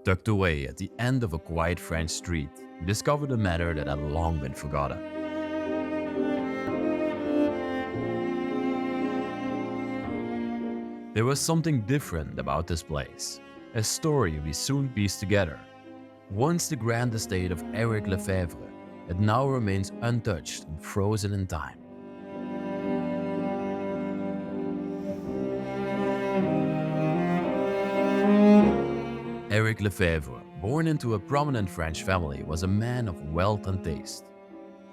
Tucked away at the end of a quiet French street, we discovered a manor that had long been forgotten. There was something different about this place, a story we soon pieced together. Once the grand estate of Eric Lefèvre, it now remains untouched and frozen in time. Eric Lefèvre, born into a prominent French family, was a man of wealth and taste.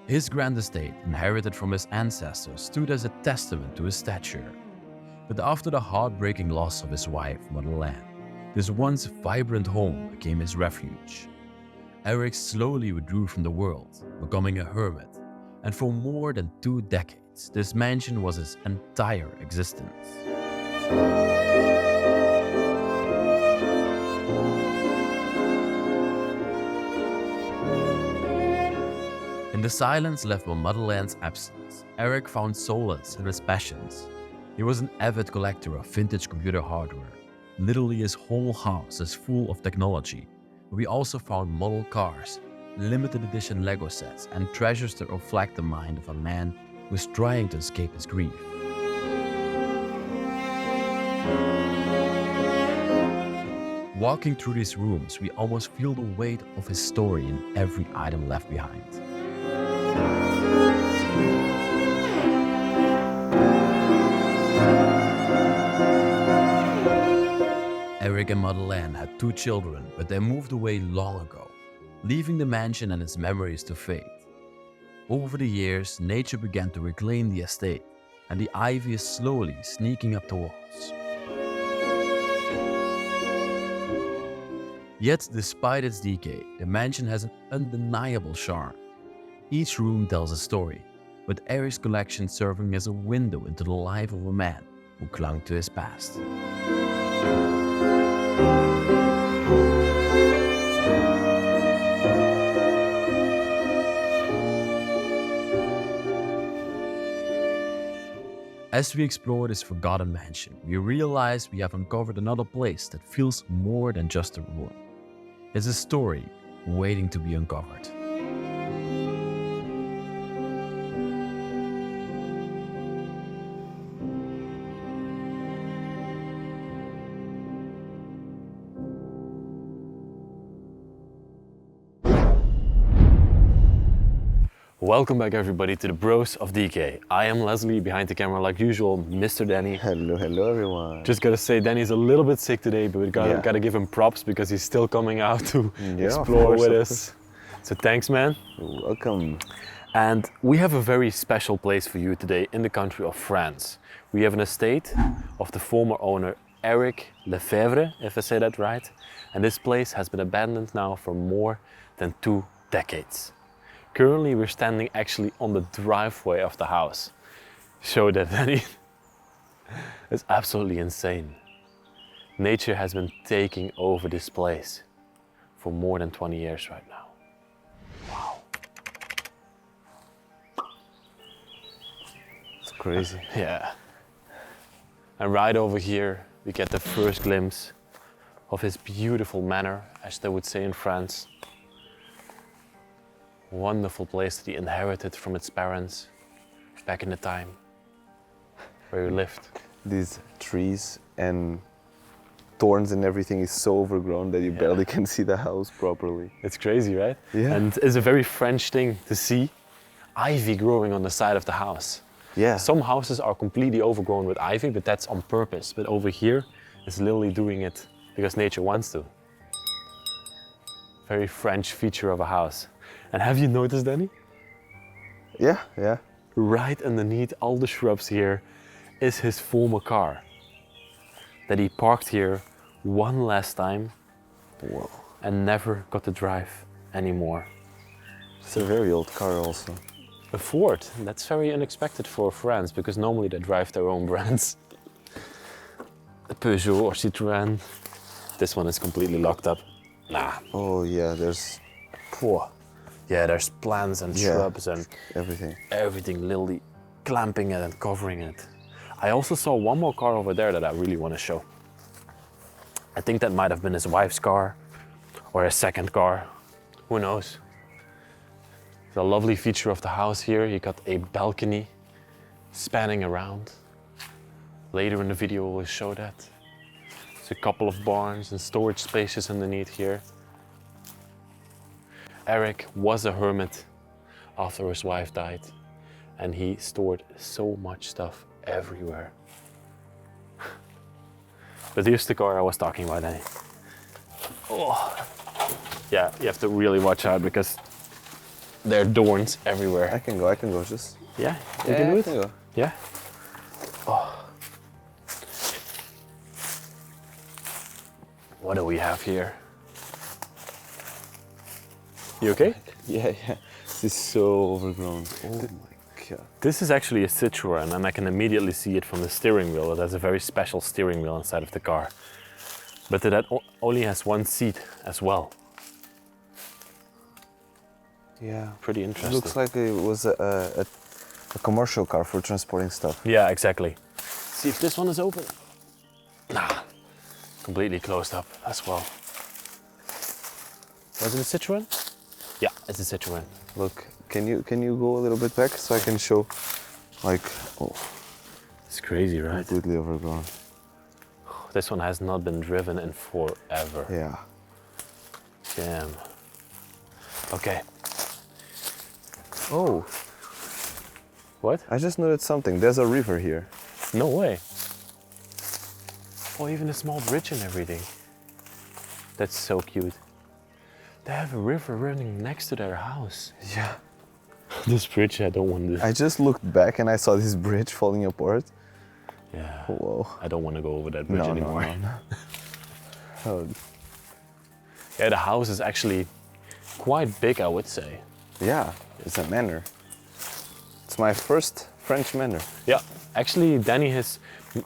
His grand estate, inherited from his ancestors, stood as a testament to his stature. But after the heartbreaking loss of his wife, Madeleine, this once vibrant home became his refuge. Eric slowly withdrew from the world, becoming a hermit, and for more than 2 decades, this mansion was his entire existence. In the silence left by Madeleine's absence, Eric found solace in his passions. He was an avid collector of vintage computer hardware. Literally his whole house is full of technology. We also found model cars, limited edition Lego sets, and treasures that reflect the mind of a man who is trying to escape his grief. Walking through these rooms, we almost feel the weight of his story in every item left behind. Eric and Madeleine had 2 children, but they moved away long ago, leaving the mansion and its memories to fade. Over the years, nature began to reclaim the estate, and the ivy is slowly sneaking up the walls. Yet, despite its decay, the mansion has an undeniable charm. Each room tells a story, with Eric's collection serving as a window into the life of a man who clung to his past. As we explore this forgotten mansion, we realize we have uncovered another place that feels more than just a ruin. It's a story waiting to be uncovered. Welcome back everybody to the Bros of Decay. I am Leslie, behind the camera like usual, Mr. Danny. Hello everyone. Just gotta say Danny's a little bit sick today, but we gotta give him props because he's still coming out to explore with us. So thanks man. You're welcome. And we have a very special place for you today in the country of France. We have an estate of the former owner Eric Lefèvre, if I say that right. And this place has been abandoned now for more than 2 decades. Currently, we're standing actually on the driveway of the house. Show that, Danny. It's absolutely insane. Nature has been taking over this place for more than 20 years right now. Wow. It's crazy. Yeah. And right over here, we get the first glimpse of his beautiful manor, as they would say in France. Wonderful place that he inherited from its parents back in the time where he lived. These trees and thorns and everything is so overgrown that you barely can see the house properly. It's crazy, right? Yeah. And it's a very French thing to see ivy growing on the side of the house. Yeah. Some houses are completely overgrown with ivy, but that's on purpose. But over here, it's literally doing it because nature wants to. Very French feature of a house. And have you noticed, Danny? Yeah. Right underneath all the shrubs here is his former car that he parked here one last time. Whoa. And never got to drive anymore. It's a very old car also. A Ford. That's very unexpected for France because normally they drive their own brands. A Peugeot or Citroën. This one is completely locked up. Nah. Oh yeah, there's... Poor. Yeah, there's plants and shrubs and everything literally clamping it and covering it. I also saw one more car over there that I really want to show. I think that might have been his wife's car or a second car, who knows. The lovely feature of the house here, you got a balcony spanning around. Later in the video we'll show that. There's a couple of barns and storage spaces underneath here. Eric was a hermit after his wife died, and he stored so much stuff everywhere. But here's the car I was talking about, Danny. Oh. Yeah, you have to really watch out because there are thorns everywhere. I can go, just. Yeah, you can do I it? can go. Yeah? Oh. What do we have here? You okay? Yeah. This is so overgrown. Oh my god. This is actually a Citroen, and I can immediately see it from the steering wheel. It has a very special steering wheel inside of the car. But that only has one seat as well. Yeah. Pretty It interesting. looks like it was a commercial car for transporting stuff. Yeah, exactly. See if this one is open. Nah, completely closed up as well. Was it a Citroen? Yeah, it's a Citroen. Look, can you go a little bit back so I can show, like, oh, It's crazy, right? completely overgrown. This one has not been driven in forever. Yeah. Damn. Okay. Oh, What? I just noticed something. There's a river here. No way. Oh, even a small bridge and everything. That's so cute. They have a river running next to their house. Yeah. This bridge, I don't want to. I just looked back and I saw this bridge falling apart. Yeah. Whoa. I don't want to go over that bridge No, anymore. no. Oh, Yeah, the house is actually quite big, I would say. yeah, it's a manor. It's my first French manor. Yeah, actually, Danny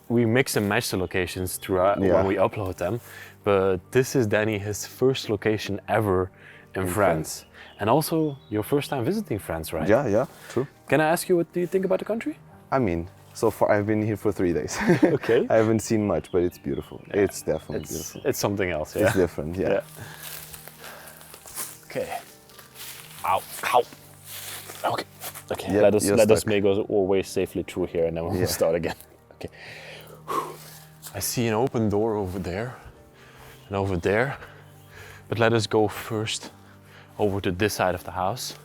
we mix and match the locations throughout Yeah. when we upload them, but this is Danny, his first location ever in France. And also your first time visiting France, right? Yeah, true. Can I ask you, what do you think about the country? I mean, so far I've been here for 3 days. Okay. I haven't seen much, but it's beautiful. It's definitely beautiful. It's something else, yeah. It's different, yeah. Okay. Ow, ow. Okay. Okay. Yep, let us you're let us stuck. make our way safely through here, and then we'll Yeah. start again. Okay. I see an open door over there, and over there. But let us go first over to this side of the house,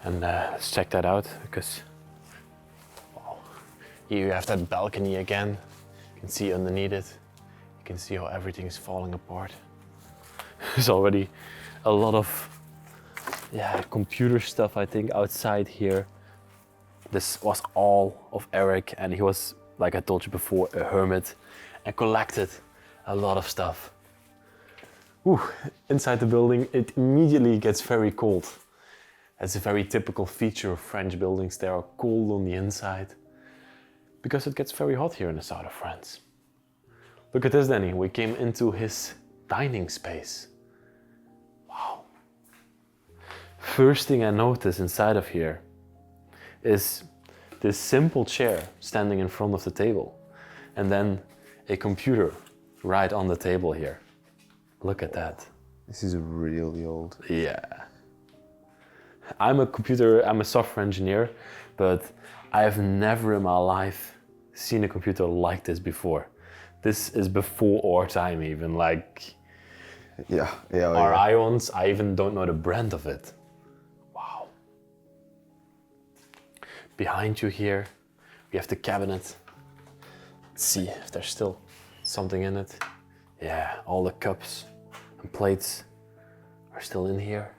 and let's check that out because here you have that balcony again. You can see underneath it. You can see how everything is falling apart. There's already a lot of computer stuff, I think, outside here. This was all of Eric, and he was, like I told you before, a hermit and collected a lot of stuff. Ooh, inside the building, it immediately gets very cold. That's a very typical feature of French buildings. They are cold on the inside because it gets very hot here in the south of France. Look at this, Danny. We came into his dining space. Wow. First thing I notice inside of here is this simple chair standing in front of the table, and then a computer right on the table here. Look at that. This is really old. Yeah. I'm a software engineer, but I have never in my life seen a computer like this before. This is before our time even, like Yeah. our Ions, I even don't know the brand of it. Wow. Behind you here, we have the cabinet. Let's see if there's still something in it. Yeah, all the cups and plates are still in here.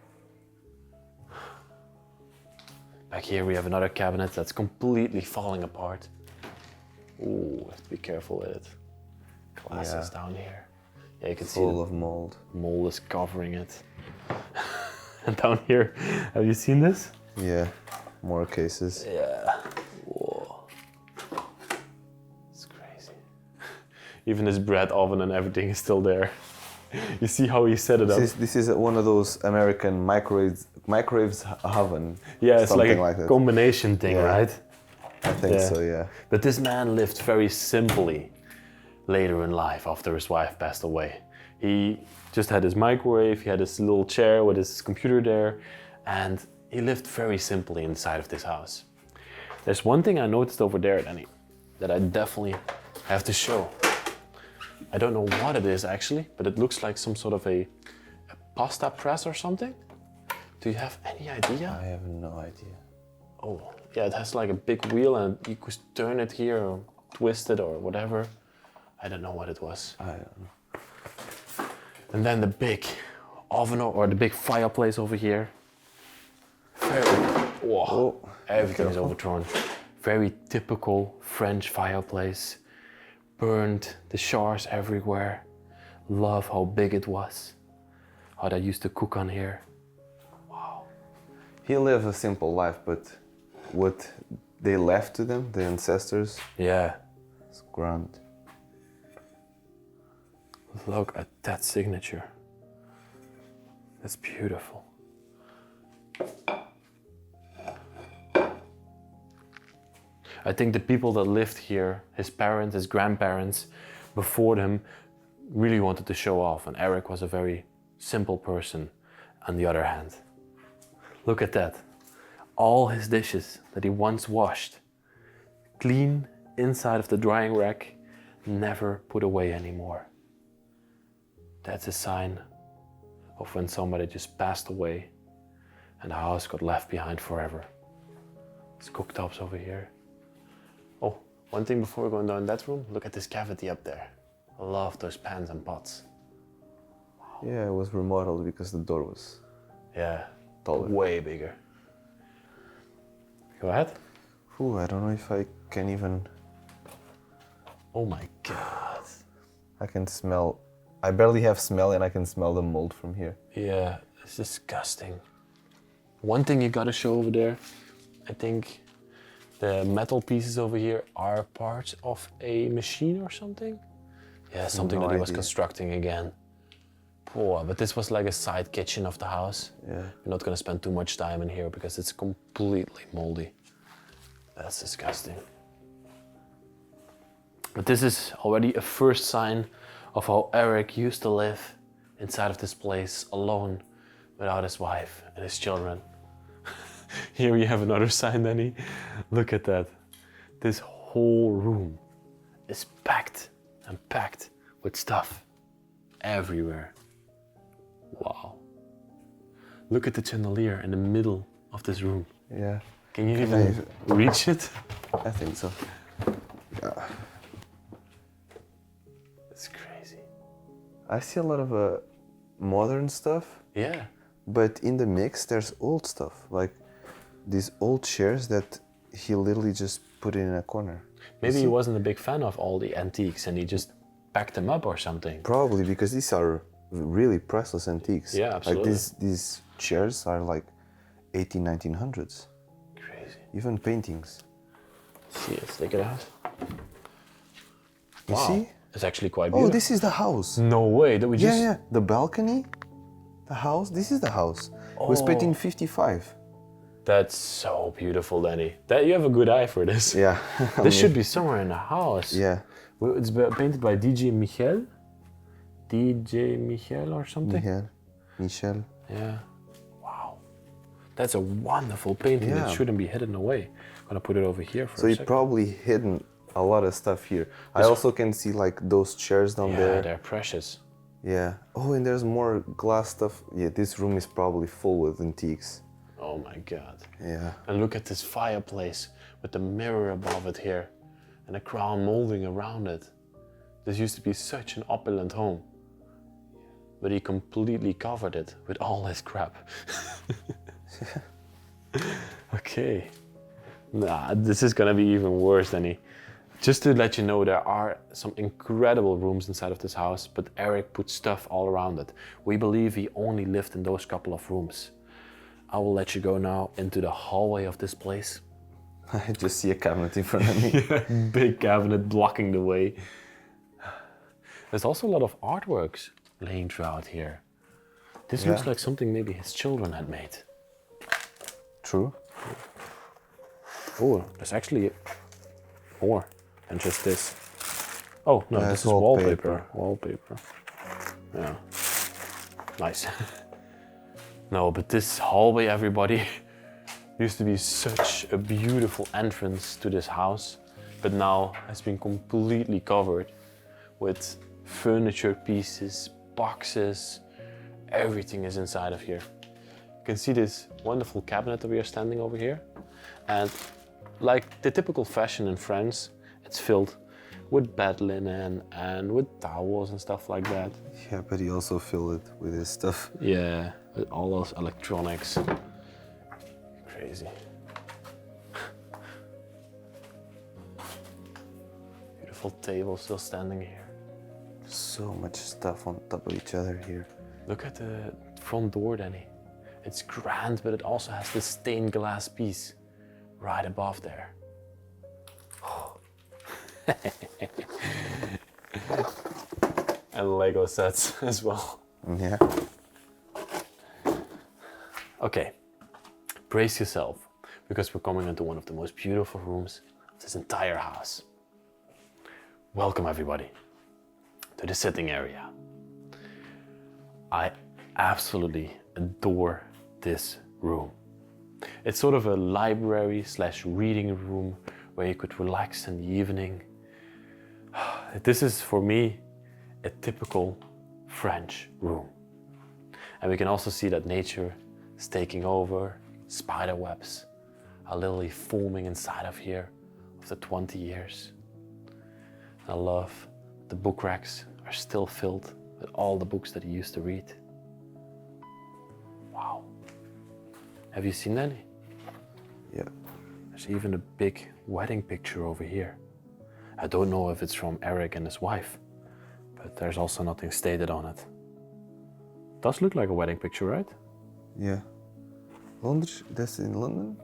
Back here we have another cabinet that's completely falling apart. Ooh, have to be careful with it. Glasses down here. Yeah, you can see Full of mold. mold is covering it. And down here, have you seen this? Yeah, more cases. Yeah. Whoa. It's crazy. Even this bread oven and everything is still there. You see how he set it up? This is one of those American microwaves oven. Yeah, it's something like a that. combination thing, Yeah. right? I think Yeah. so, yeah. But this man lived very simply. later in life after his wife passed away. He just had his microwave, he had his little chair with his computer there, and he lived very simply inside of this house. There's one thing I noticed over there, Danny, that I definitely have to show. I don't know what it is actually, but it looks like some sort of a pasta press or something. Do you have any idea? I have no idea. Oh, yeah, it has like a big wheel and you could turn it here or twist it or whatever. I don't know what it was. I don't know. And then the big oven or the big fireplace over here. Whoa, everything is overthrown. Very typical French fireplace. Burned, the shards everywhere. Love how big it was. How they used to cook on here. Wow. He lived a simple life, but what they left to them, the ancestors, Yeah. is grand. Look at that signature. That's beautiful. I think the people that lived here, his parents, his grandparents, before them, really wanted to show off. And Eric was a very simple person on the other hand. Look at that. All his dishes that he once washed, clean inside of the drying rack, never put away anymore. That's a sign of when somebody just passed away and the house got left behind forever. There's cooktops over here. Oh, one thing before we're going down that room, look at this cavity up there. I love those pans and pots. Yeah, it was remodeled because the door was Yeah, taller. way bigger. Go ahead. Ooh, I don't know if I can even... Oh my God. I can smell... I barely have smell and I can smell the mold from here. Yeah, it's disgusting. One thing you gotta show over there, I think the metal pieces over here are parts of a machine or something. Yeah, something No that he was idea. constructing again. Poor, but this was like a side kitchen of the house. Yeah. We're not gonna spend too much time in here because it's completely moldy. That's disgusting. But this is already a first sign of how Eric used to live inside of this place alone without his wife and his children. Here we have another sign, Danny. Look at that. This whole room is packed and packed with stuff everywhere. Wow. Look at the chandelier in the middle of this room. Yeah, Can you Can even reach it? I think so. Yeah. It's crazy. I see a lot of modern stuff, Yeah. but in the mix there's old stuff, like these old chairs that he literally just put in a corner. Maybe he wasn't a big fan of all the antiques and he just packed them up or something. Probably because these are really priceless antiques. Yeah, absolutely. Like these chairs are like 1900s. Crazy. Even paintings. See, let's take it out. You see? It's actually quite Oh, beautiful. this is the house. No way, that we just... Yeah, yeah. The balcony, the house. This is the house. It was built in 55. That's so beautiful, Danny. That you have a good eye for this. Yeah. This should be somewhere in the house. Yeah. Well, it's painted by DJ Michel. DJ Michel or something? Michel. Yeah. Wow. That's a wonderful painting that Yeah. shouldn't be hidden away. I'm gonna put it over here for So a he second. probably hidden a lot of stuff here. I also can see like those chairs down Yeah, there. they're precious. Yeah. Oh, and there's more glass stuff. Yeah, this room is probably full with antiques. Oh my God. Yeah. And look at this fireplace with the mirror above it here and a crown molding around it. This used to be such an opulent home. But he completely covered it with all his crap. Okay. Nah, this is gonna be even worse than he. Just to let you know, there are some incredible rooms inside of this house, but Eric put stuff all around it. We believe he only lived in those couple of rooms. I will let you go now into the hallway of this place. I just see a cabinet in front of me. Big cabinet blocking the way. There's also a lot of artworks laying throughout here. This looks like something maybe his children had made. True. Oh, there's actually more than just this. Oh, no, this it's is wallpaper. wallpaper. Wallpaper. Yeah. Nice. No, but this hallway, everybody, used to be such a beautiful entrance to this house, but now has been completely covered with furniture pieces, boxes, everything is inside of here. You can see this wonderful cabinet that we are standing over here. And like the typical fashion in France, it's filled with bed linen and with towels and stuff like that. Yeah, but he also filled it with his stuff. Yeah, with all those electronics. Crazy. Beautiful table still standing here. So much stuff on top of each other here. Look at the front door, Danny. It's grand, but it also has this stained glass piece right above there. And Lego sets as well. Yeah. Okay, brace yourself, because we're coming into one of the most beautiful rooms of this entire house. Welcome everybody to the sitting area. I absolutely adore this room. It's sort of a library / reading room where you could relax in the evening. This is, for me, a typical French room. And we can also see that nature is taking over, spider webs are literally forming inside of here after 20 years. I love the book racks are still filled with all the books that he used to read. Wow. Have you seen any? Yeah. There's even a big wedding picture over here. I don't know if it's from Eric and his wife, but there's also nothing stated on it. Does look like a wedding picture, right? Yeah. London? That's in London?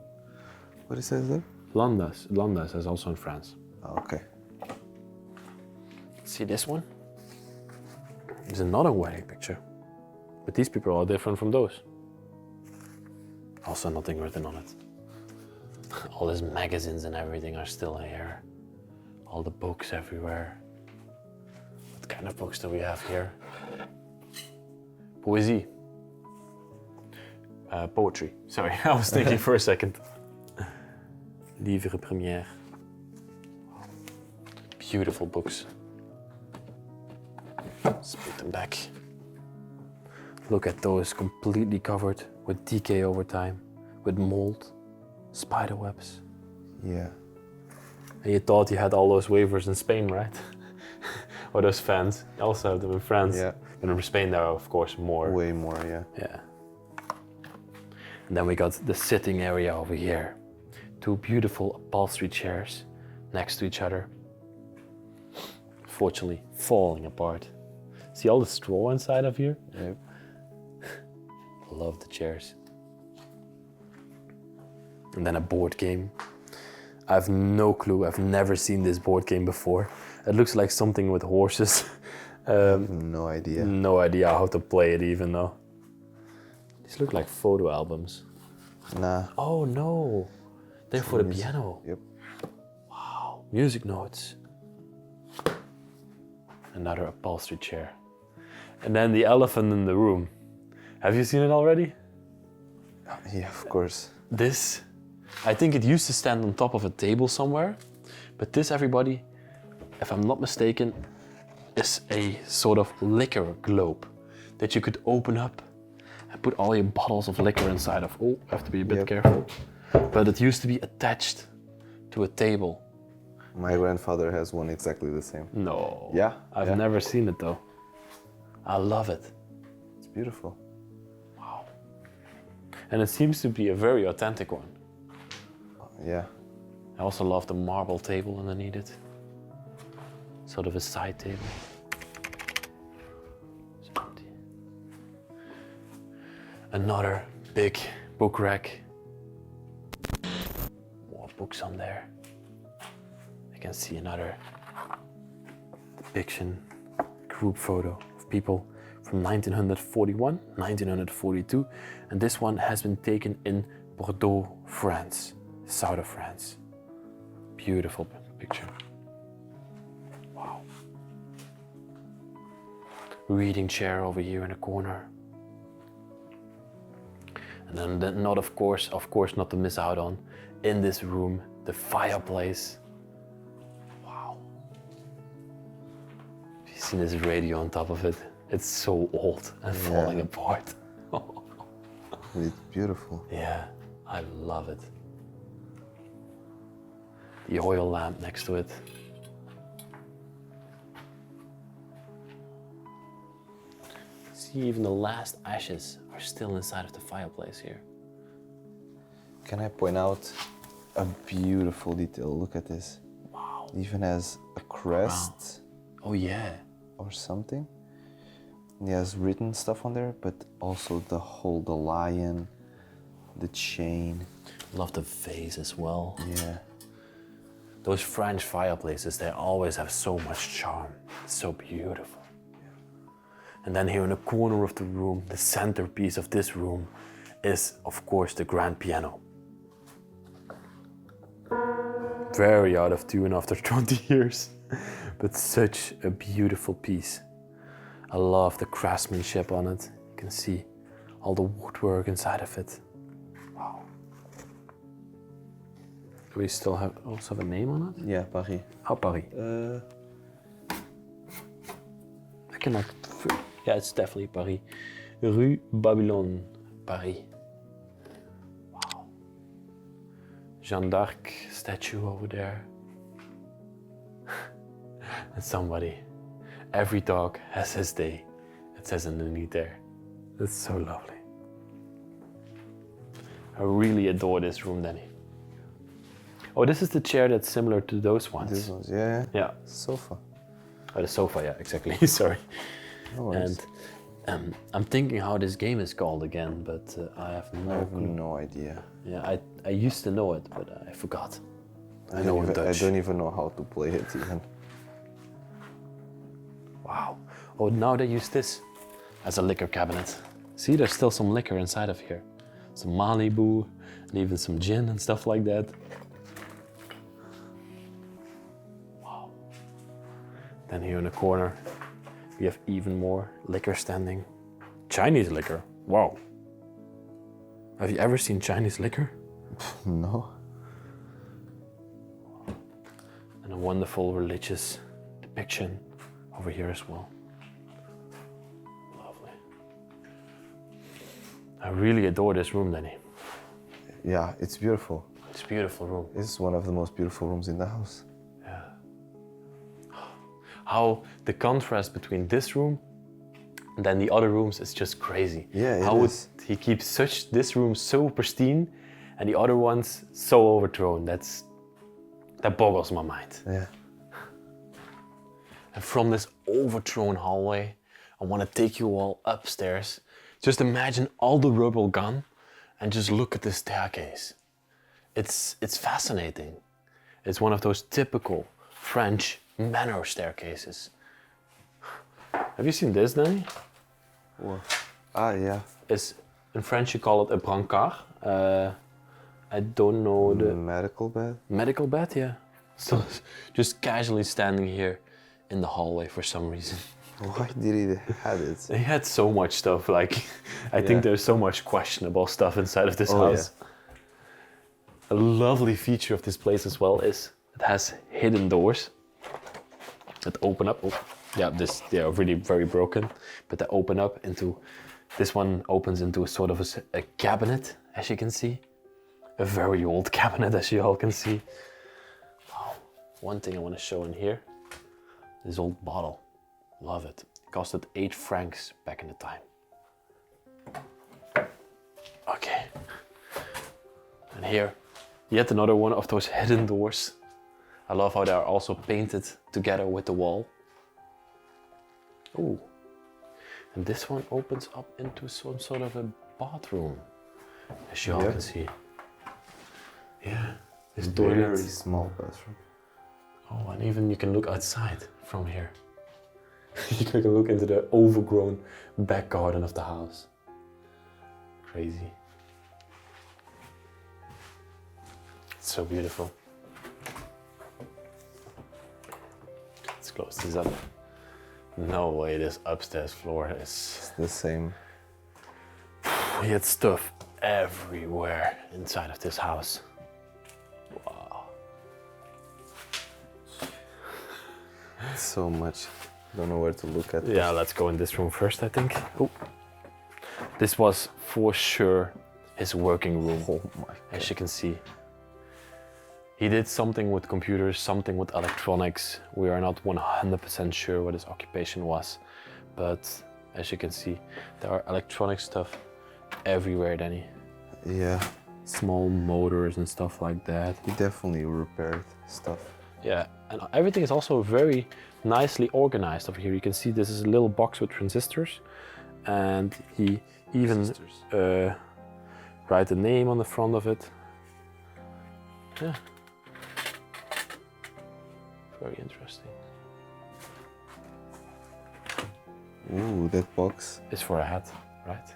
What it says there? Landas is also in France. Oh, okay. See this one? There's another wedding picture, but these people are different from those. Also nothing written on it. All these magazines and everything are still here. All the books everywhere. What kind of books do we have here? Poésie. Poetry. Sorry, I was thinking for a second. Livre première. Beautiful books. Let's put them back. Look at those, completely covered with decay over time, with mold, spider webs. Yeah. And you thought you had all those waivers in Spain, right? Or those fans. You also have them in France. Yeah. But in Spain there are of course more. Way more, yeah. Yeah. And then we got the sitting area over here. Two beautiful upholstery chairs next to each other. Fortunately, falling apart. See all the straw inside of here? Yep. Love the chairs. And then a board game. I have no clue, I've never seen this board game before. It looks like something with horses. No idea. No idea how to play it even though. These look like photo albums. Nah. Oh no, they're for the piano. Yep. Wow, music notes. Another upholstery chair. And then the elephant in the room. Have you seen it already? Yeah, of course. This, I think it used to stand on top of a table somewhere, but this, everybody, if I'm not mistaken, is a sort of liquor globe that you could open up and put all your bottles of liquor inside of. Oh, I have to be a bit careful. But it used to be attached to a table. My grandfather has one exactly the same. No. Yeah. I've never seen it though. I love it. It's beautiful. Wow. And it seems to be a very authentic one. Yeah. I also love the marble table underneath it. Sort of a side table. It's empty. Another big book rack. More books on there. You can see another depiction, group photo of people from 1941, 1942, and this one has been taken in Bordeaux, France, south of France. Beautiful picture. Wow. reading chair over here in the corner. And then not of course not to miss out on, in this room, the fireplace. Wow. Have you seen this radio on top of it? It's so old and falling apart. It's beautiful. Yeah, I love it. The oil lamp next to it. See, even the last ashes are still inside of the fireplace here. Can I point out a beautiful detail? Look at this. Wow. It even has a crest Oh yeah. or something. It has written stuff on there, but also the lion, the chain. Love the vase as well. Yeah. Those French fireplaces, they always have so much charm. It's so beautiful. And then here in the corner of the room, the centerpiece of this room is, of course, the grand piano. Very out of tune after 20 years, but such a beautiful piece. I love the craftsmanship on it. You can see all the woodwork inside of it. Wow. Do we still also have a name on it? Yeah, Paris. Oh, Paris. I cannot. Yeah, it's definitely Paris. Rue Babylone, Paris. Wow. Jeanne d'Arc statue over there. And somebody. Every dog has his day. It says underneath there. That's so lovely. I really adore this room, Danny. Oh, this is the chair that's similar to those ones. This one's, yeah. Yeah. Sofa. Oh, the sofa, yeah, exactly. Sorry. No worries. And I'm thinking how this game is called again, but I have I no have clue. no idea. Yeah, I used to know it, but I forgot. I know in I Dutch. don't even know how to play it even. Wow. Oh, now they use this as a liquor cabinet. See, there's still some liquor inside of here. Some Malibu, and even some gin and stuff like that. Wow. Then here in the corner, we have even more liquor standing. Chinese liquor. Wow. Have you ever seen Chinese liquor? No. And a wonderful religious depiction over here as well. Lovely. I really adore this room, Danny. Yeah, it's beautiful. It's a beautiful room. It's one of the most beautiful rooms in the house. Yeah. How the contrast between this room and then the other rooms is just crazy. Yeah, it How is. he keeps this room so pristine and the other ones so overthrown. That boggles my mind. Yeah. And from this overthrown hallway, I want to take you all upstairs. Just imagine all the rubble gone and just look at this staircase. It's fascinating. It's one of those typical French manor staircases. Have you seen this, Danny? What? Ah, yeah. In French you call it a brancard. I don't know the Medical bed. medical bed, yeah. So just casually standing here in the hallway for some reason. Why did he have it? They had so much stuff, like, I Yeah. think there's so much questionable stuff inside of this Oh, house. A lovely feature of this place as well is it has hidden doors that open up. Oh, yeah, they are really very broken, but they open up into, this one opens into a sort of a cabinet, as you can see. A very old cabinet, as you all can see. Wow. One thing I want to show in here, this old bottle. Love it. It costed 8 francs back in the time. Okay. And here, yet another one of those hidden doors. I love how they are also painted together with the wall. Ooh. And this one opens up into some sort of a bathroom, as you all can see. Yeah. This Very toilet. small bathroom. Oh, and even you can look outside from here. You can look into the overgrown back garden of the house. Crazy. It's so beautiful. Let's close this up. No way this upstairs floor is... It's the same. He had stuff everywhere inside of this house. Wow. So much. Don't know where to look at. Yeah, let's go in this room first, I think. Oh. This was for sure his working room. Oh my God. As you can see. He did something with computers, something with electronics. We are not 100% sure what his occupation was. But as you can see, there are electronic stuff everywhere, Danny. Yeah, Small motors and stuff like that. he definitely repaired stuff. Yeah, and everything is also very nicely organized over here. You can see this is a little box with transistors. And he even write the name on the front of it. Yeah. Very interesting. Ooh, that box. It's for a hat, right?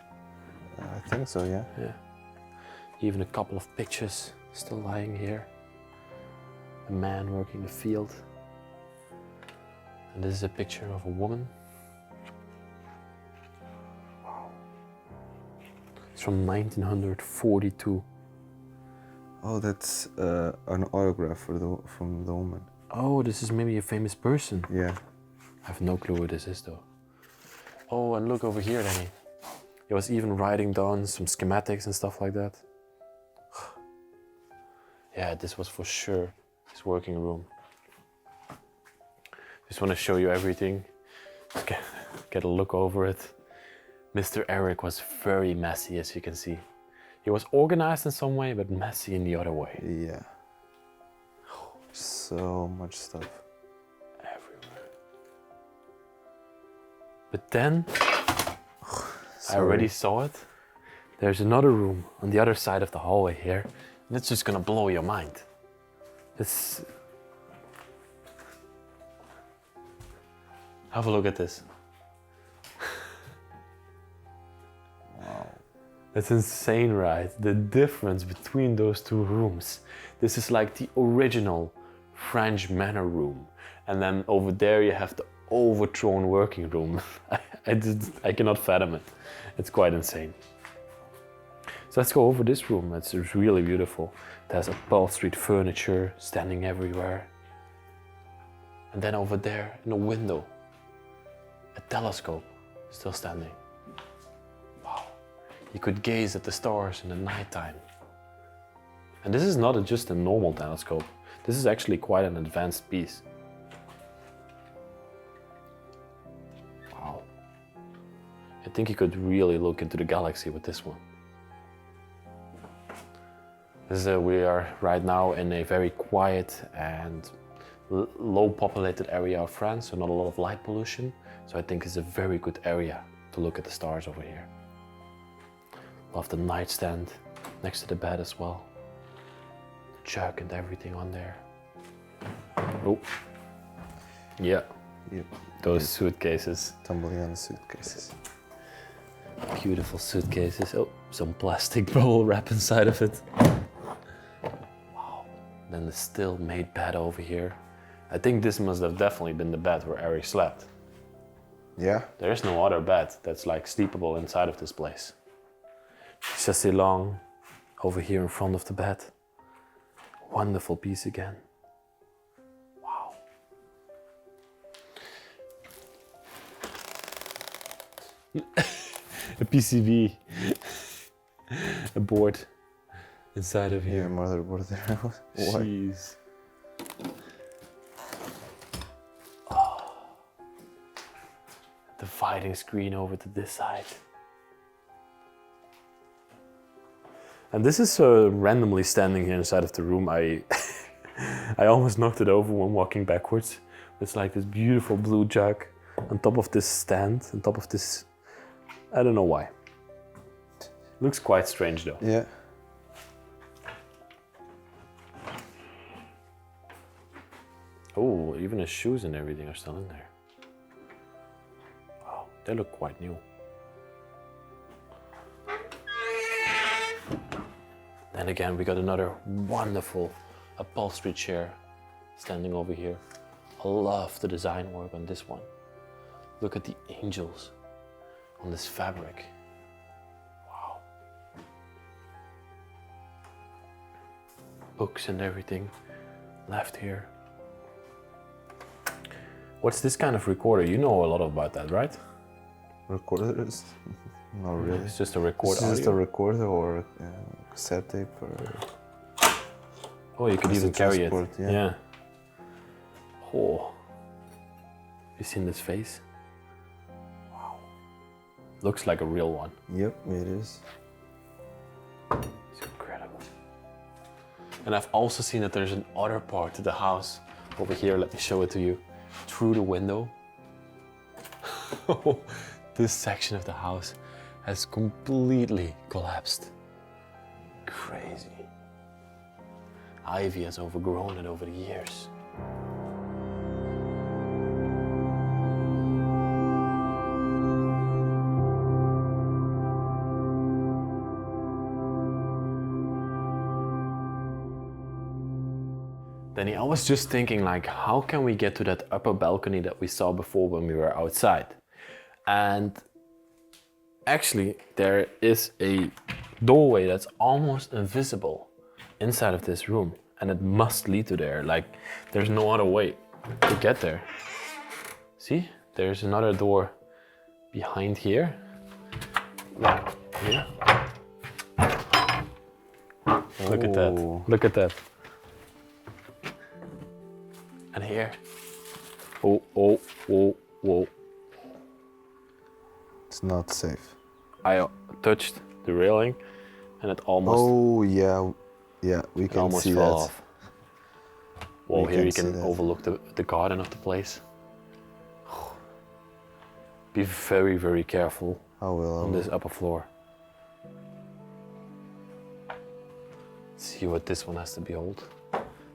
I think so, yeah. Yeah. Even a couple of pictures still lying here. A man working the field. And this is a picture of a woman. Wow. It's from 1942. Oh, that's an autograph from the woman. Oh, this is maybe a famous person. Yeah. I have no clue who this is though. Oh, and look over here, Danny. He was even writing down some schematics and stuff like that. Yeah, this was for sure his working room. Just want to show you everything. Get a look over it. Mr. Eric was very messy, as you can see. He was organized in some way, but messy in the other way. Yeah. So much stuff. Everywhere. But then, I already saw it. There's another room on the other side of the hallway here. And it's just gonna blow your mind. It's... Have a look at this. Wow. That's insane, right? The difference between those two rooms. This is like the original French manor room. And then over there you have the overthrown working room. I cannot fathom it. It's quite insane. So let's go over this room. It's really beautiful. There's upholstered furniture standing everywhere. And then over there in the window, a telescope still standing. Wow. You could gaze at the stars in the nighttime. And this is not just a normal telescope. This is actually quite an advanced piece. Wow. I think you could really look into the galaxy with this one. We are right now in a very quiet and low populated area of France, so not a lot of light pollution. So I think it's a very good area to look at the stars over here. Love the nightstand next to the bed as well. The jug and everything on there. Oh, yeah. Yep. Those suitcases. Tumbling on the suitcases. Beautiful suitcases. Oh, some plastic bubble wrap inside of it. Wow. Then the still made bed over here. I think this must have definitely been the bed where Eric slept. Yeah. There is no other bed that's like sleepable inside of this place. Chassis long over here in front of the bed. Wonderful piece again. Wow. A PCB. A board inside of here. Yeah, motherboard there. What? Jeez. Dividing screen over to this side. And this is randomly standing here inside of the room. I almost knocked it over when walking backwards. It's like this beautiful blue jug on top of this stand, on top of this, I don't know why. Looks quite strange though. Yeah. Oh, even his shoes and everything are still in there. Wow, they look quite new. Then again, we got another wonderful upholstery chair standing over here. I love the design work on this one. Look at the angels on this fabric. Wow. Books and everything left here. What's this kind of recorder? You know a lot about that, right? Recorders? Not really. It's just a record It's just audio. a recorder or cassette tape or... Oh, you could Just even to carry it. transport, yeah. Oh. You seen this face? Wow. Looks like a real one. Yep, it is. It's incredible. And I've also seen that there's another part to the house over here. Let me show it to you. Through the window. This section of the house has completely collapsed. Crazy. Ivy has overgrown it over the years. Danny, I was just thinking, like, how can we get to that upper balcony that we saw before when we were outside? And actually, there is a doorway that's almost invisible inside of this room, and it must lead to there. Like, there's no other way to get there. See, there's another door behind here. Like here. Look at that. Oh. Look at that. And here. Oh, oh, oh, whoa. It's not safe. I touched the railing and it almost, Oh, yeah. Yeah, we it can almost see fell that. off. Well, We here can you see can that. overlook the garden of the place. Be very, very careful Oh, well. on this upper floor. See what this one has to behold.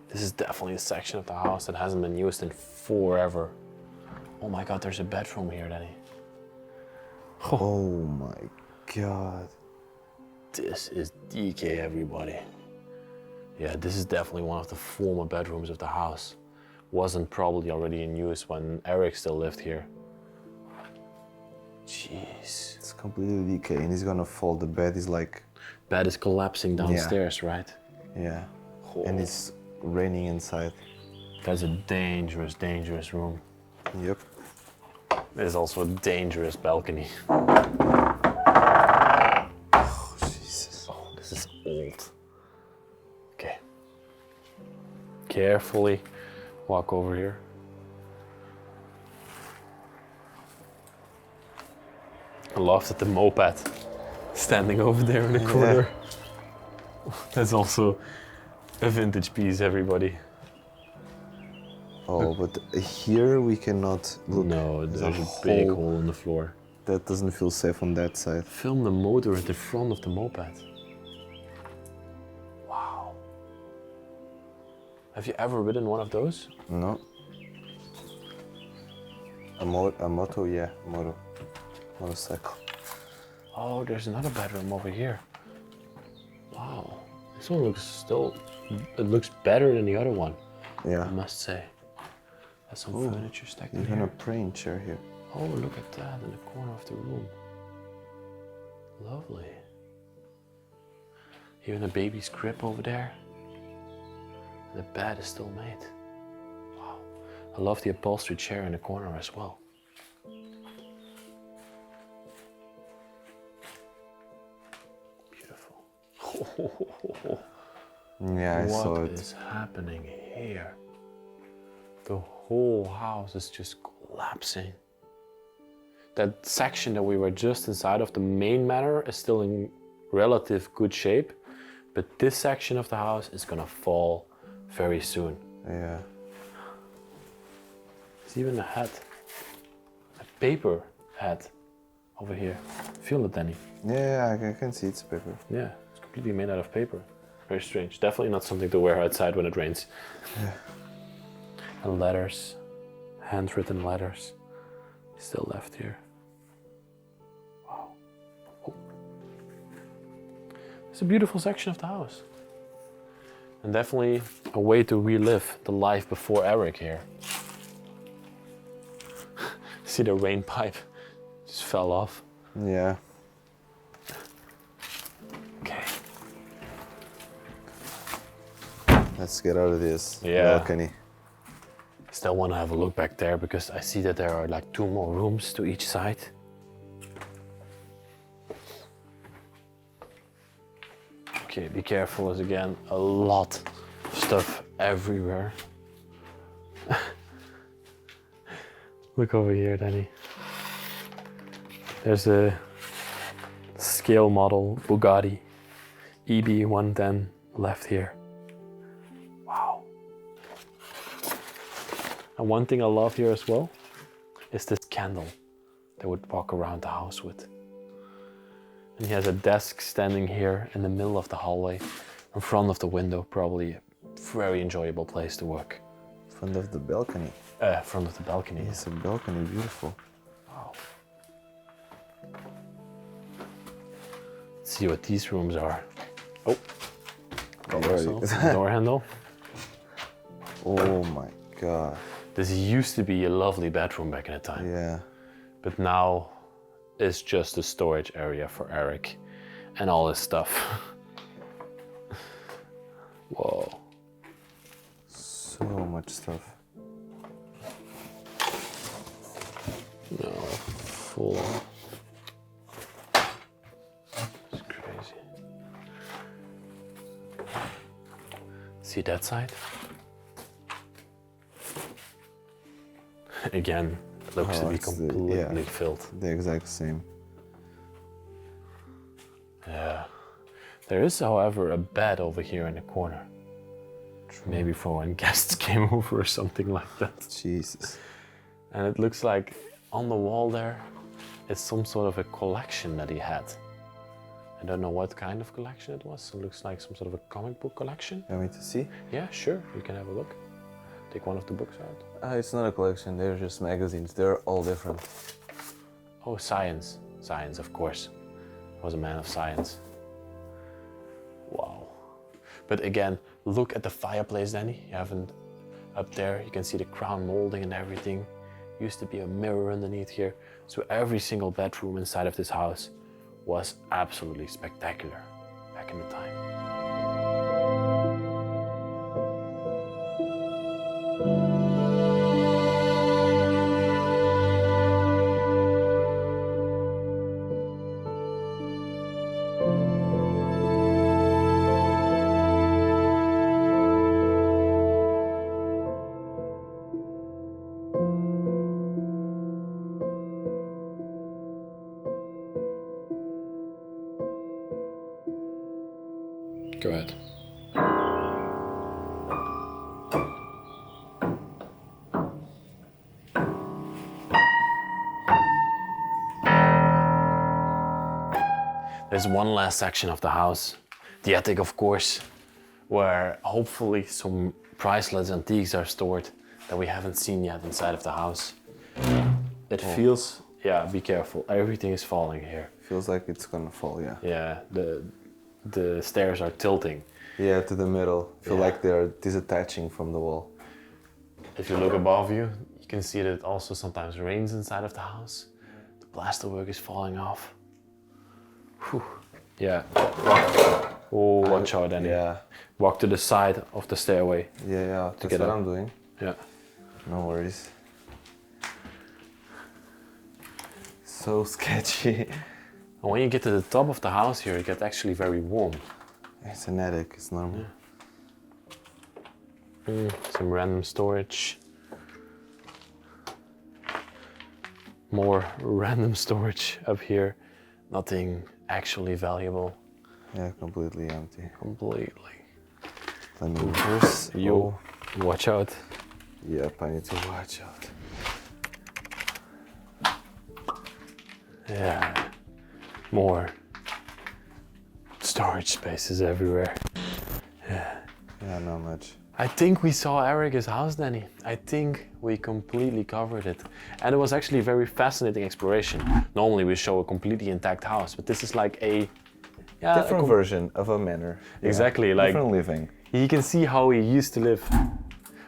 This is definitely a section of the house that hasn't been used in forever. Oh my God, there's a bedroom here, Danny. Oh my God. This is Decay, everybody. Yeah, this is definitely one of the former bedrooms of the house. Wasn't probably already in use when Eric still lived here. Jeez. It's completely decay and it's gonna fall. The bed is like, Bed is collapsing downstairs, right? yeah. And it's raining inside. That's a dangerous, dangerous room. Yep. There's also a dangerous balcony. Oh, Jesus. Oh, this is old. Okay. Carefully walk over here. I love that the moped standing over there in the corner. That's also a vintage piece, everybody. Oh, but here we cannot look. No, there's a a big hole. hole in the floor. That doesn't feel safe on that side. Film the motor at the front of the moped. Wow. Have you ever ridden one of those? No. A moto, yeah, motorcycle. Oh, there's another bedroom over here. Wow. This one it looks better than the other one, I Yeah. must say. There's some Ooh, furniture stacked in Even here. a praying chair here. Oh, look at that in the corner of the room. Lovely. Even a baby's crib over there. And the bed is still made. Wow. I love the upholstery chair in the corner as well. Beautiful. Yeah, I saw What it. is happening here? The whole house is just collapsing. That section that we were just inside of, the main manor, is still in relative good shape, but this section of the house is gonna fall very soon. Yeah. There's even a hat, a paper hat over here. Feel it, Danny? Yeah, I can see it's paper. Yeah, it's completely made out of paper. Very strange. Definitely not something to wear outside when it rains. Yeah. And letters, handwritten letters, still left here. Wow. Oh. It's a beautiful section of the house. And definitely a way to relive the life before Eric here. See the rain pipe just fell off. Yeah. Okay. Let's get out of this Yeah. balcony. Still want to have a look back there because I see that there are like 2 more rooms to each side. Okay, be careful, as again, a lot of stuff everywhere. Look over here, Danny. There's a scale model Bugatti EB110 left here. Wow. And one thing I love here as well is this candle they would walk around the house with. And he has a desk standing here in the middle of the hallway, in front of the window, probably a very enjoyable place to work. Front of the balcony. Front of the balcony. It's a balcony, beautiful. Wow. Let's see what these rooms are. Oh, got myself a door handle. Oh my god. This used to be a lovely bedroom back in the time, Yeah. but now it's just a storage area for Eric and all his stuff. Whoa. So much stuff. No, full. It's crazy. See that side? Again, it looks to be it's completely filled. The exact same. Yeah. There is, however, a bed over here in the corner. True. Maybe for when guests came over or something like that. Jesus. And it looks like on the wall there is some sort of a collection that he had. I don't know what kind of collection it was. It looks like some sort of a comic book collection. You want me to see? Yeah, sure, you can have a look. Take one of the books out. It's not a collection, they're just magazines. They're all different. Oh, science. Science, of course. I was a man of science. Wow. But again, look at the fireplace, Danny. You haven't up there. You can see the crown molding and everything. Used to be a mirror underneath here. So every single bedroom inside of this house was absolutely spectacular back in the time. Go ahead. There's one last section of the house, the attic of course, where hopefully some priceless antiques are stored that we haven't seen yet inside of the house. It feels, yeah, be careful, everything is falling here. Feels like it's gonna fall, yeah. Yeah, the stairs are tilting. Yeah, to the middle. Feel Yeah. like they're disattaching from the wall. If you look above you, you can see that it also sometimes rains inside of the house. The plasterwork is falling off. Whew. Yeah. Oh, watch out, Danny. Yeah, Walk to the side of the stairway. yeah, that's get what up. I'm doing. Yeah. No worries. So sketchy. And when you get to the top of the house here, it gets actually very warm. It's an attic, it's normal. Some random storage. More random storage up here. Nothing actually valuable. Yeah, completely empty. Completely. Let me reverse. You watch out. Yep, I need to watch out. Yeah. More storage spaces everywhere. Yeah, not much. I think we saw Eric's house, Danny. I think we completely covered it. And it was actually a very fascinating exploration. Normally we show a completely intact house, but this is like a... Yeah, Different version of a manor. Yeah, Exactly, like- different living. You can see how he used to live.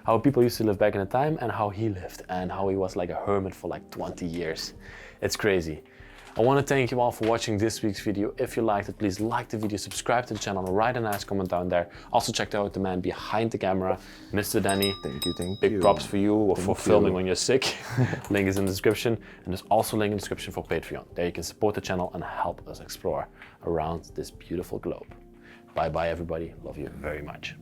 how people used to live back in the time and how he lived and how he was like a hermit for like 20 years. It's crazy. I want to thank you all for watching this week's video. If you liked it, please like the video, subscribe to the channel, and write a nice comment down there. Also check out the man behind the camera, Mr. Danny. Thank you. Big props for you for filming when you're sick. Link is in the description. And there's also a link in the description for Patreon. There you can support the channel and help us explore around this beautiful globe. Bye bye everybody. Love you very much.